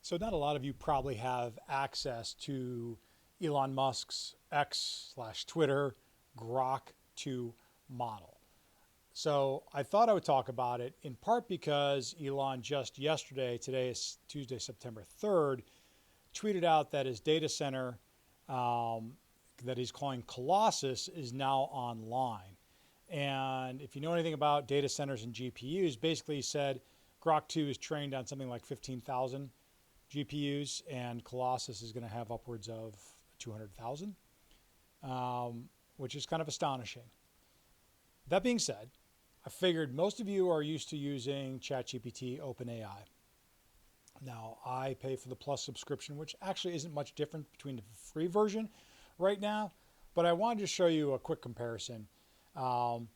So not a lot of you probably have access to Elon Musk's X/Twitter Grok 2 model. So I thought I would talk about it in part because Elon just yesterday, today is Tuesday, September 3rd, tweeted out that his data center that he's calling Colossus is now online. And if you know anything about data centers and GPUs, basically he said Grok 2 is trained on something like 15,000 GPUs, and Colossus is going to have upwards of 200,000, which is kind of astonishing. That being said, I figured most of you are used to using ChatGPT, OpenAI. Now, I pay for the Plus subscription, which actually isn't much different between the free version right now, but I wanted to show you a quick comparison. Not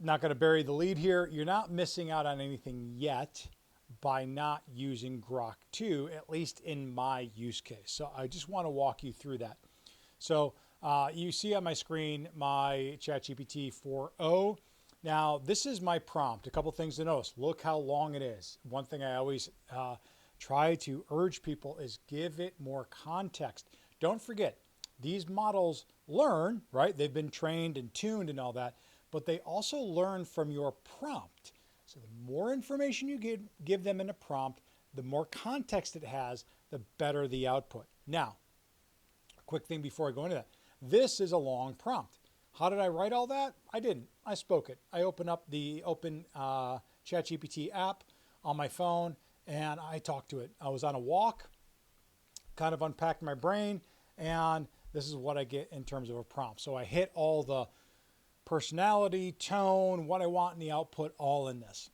going to bury the lead here. You're not missing out on anything yet by not using Grok 2, at least in my use case. So I just want to walk you through that. So you see on my screen my ChatGPT 4.0. Now this is my prompt. A couple things to notice. Look how long it is. One thing I always try to urge people is give it more context. Don't forget, these models learn, right? They've been trained and tuned and all that, but they also learn from your prompt. So the more information you give them in a prompt, the more context it has, the better the output. Now, a quick thing before I go into that. This is a long prompt. How did I write all that? I didn't. I spoke it. I opened up the ChatGPT app on my phone and I talked to it. I was on a walk, kind of unpacked my brain, and this is what I get in terms of a prompt. So I hit all the personality, tone, what I want in the output, all in this.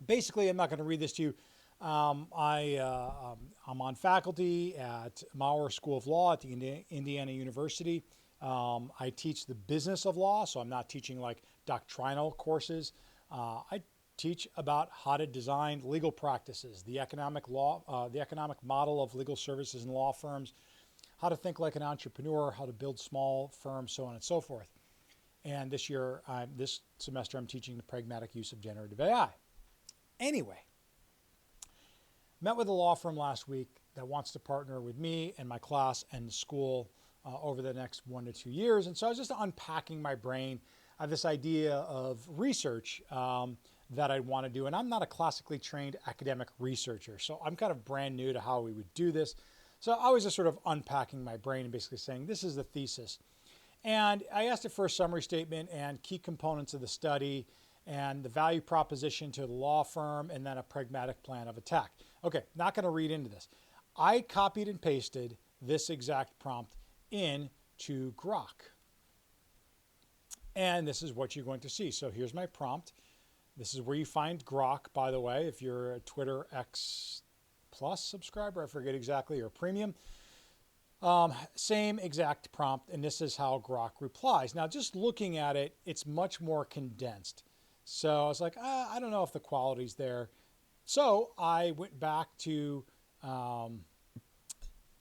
Basically, I'm not going to read this to you. I'm on faculty at Maurer School of Law at the Indiana University. I teach the business of law, so I'm not teaching like doctrinal courses. I teach about how to design legal practices, the economic model of legal services and law firms, how to think like an entrepreneur, how to build small firms, so on and so forth. And this semester, I'm teaching the pragmatic use of generative AI. Anyway, met with a law firm last week that wants to partner with me and my class and the school over the next 1 to 2 years. And so I was just unpacking my brain. I have this idea of research that I want to do. And I'm not a classically trained academic researcher, so I'm kind of brand new to how we would do this. So I was just sort of unpacking my brain and basically saying, this is the thesis. And I asked it for a summary statement and key components of the study and the value proposition to the law firm and then a pragmatic plan of attack. Okay, not going to read into this. I copied and pasted this exact prompt into Grok. And this is what you're going to see. So here's my prompt. This is where you find Grok, by the way, if you're a Twitter X Plus subscriber, I forget exactly, or premium. Same exact prompt, and this is how Grok replies. Now, just looking at it, it's much more condensed. So I was like, I don't know if the quality's there. So I went back to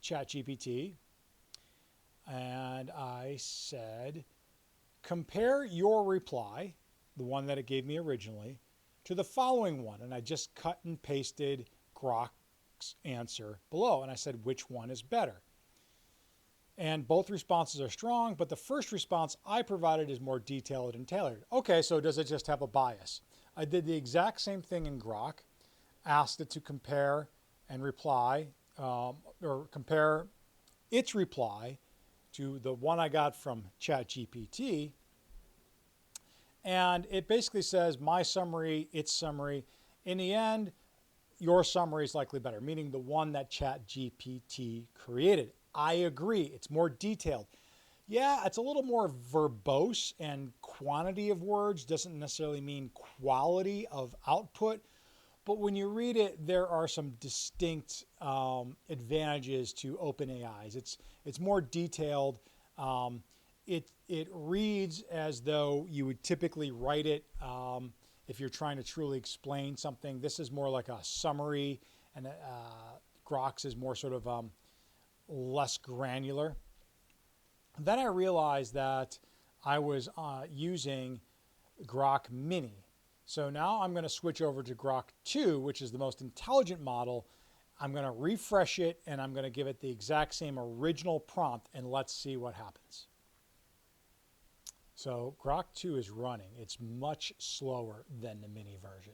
ChatGPT, and I said, compare your reply, the one that it gave me originally, to the following one. And I just cut and pasted Grok's answer below. And I said, which one is better? And both responses are strong, but the first response I provided is more detailed and tailored. Okay, so does it just have a bias? I did the exact same thing in Grok, asked it to compare and reply, or compare its reply to the one I got from ChatGPT. And it basically says my summary, its summary. In the end, your summary is likely better, meaning the one that ChatGPT created. I agree. It's more detailed. Yeah, it's a little more verbose, and quantity of words doesn't necessarily mean quality of output. But when you read it, there are some distinct advantages to OpenAI's. It's more detailed. It reads as though you would typically write it if you're trying to truly explain something. This is more like a summary, and Grok's is more sort of less granular. Then I realized that I was using Grok Mini. So now I'm going to switch over to Grok 2, which is the most intelligent model. I'm going to refresh it and I'm going to give it the exact same original prompt and let's see what happens. So Grok2 is running. It's much slower than the mini version.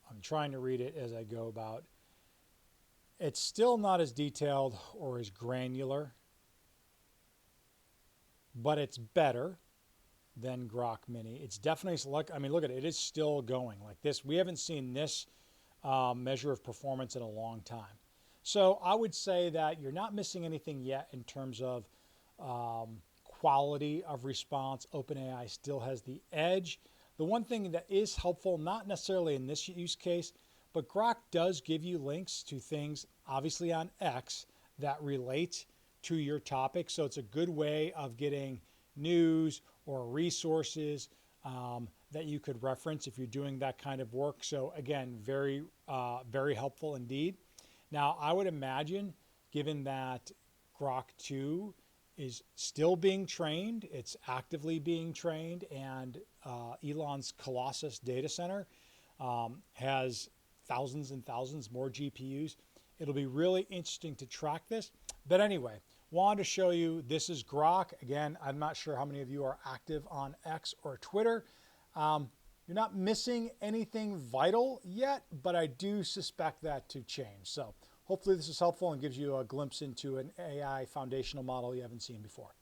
I'm trying to read it as I go about. It's still not as detailed or as granular, but it's better than Grok Mini. It's definitely select. I mean, look at it. It is still going like this. We haven't seen this measure of performance in a long time. So I would say that you're not missing anything yet in terms of quality of response. OpenAI still has the edge. The one thing that is helpful, not necessarily in this use case, but Grok does give you links to things, obviously on X, that relate to your topic. So it's a good way of getting news or resources that you could reference if you're doing that kind of work. So again, very, very helpful indeed. Now, I would imagine, given that Grok2 is still being trained, it's actively being trained, and Elon's Colossus data center has thousands and thousands more GPUs. It'll be really interesting to track this. But anyway, wanted to show you this is Grok. Again, I'm not sure how many of you are active on X or Twitter. You're not missing anything vital yet, but I do suspect that to change. So hopefully this is helpful and gives you a glimpse into an AI foundational model you haven't seen before.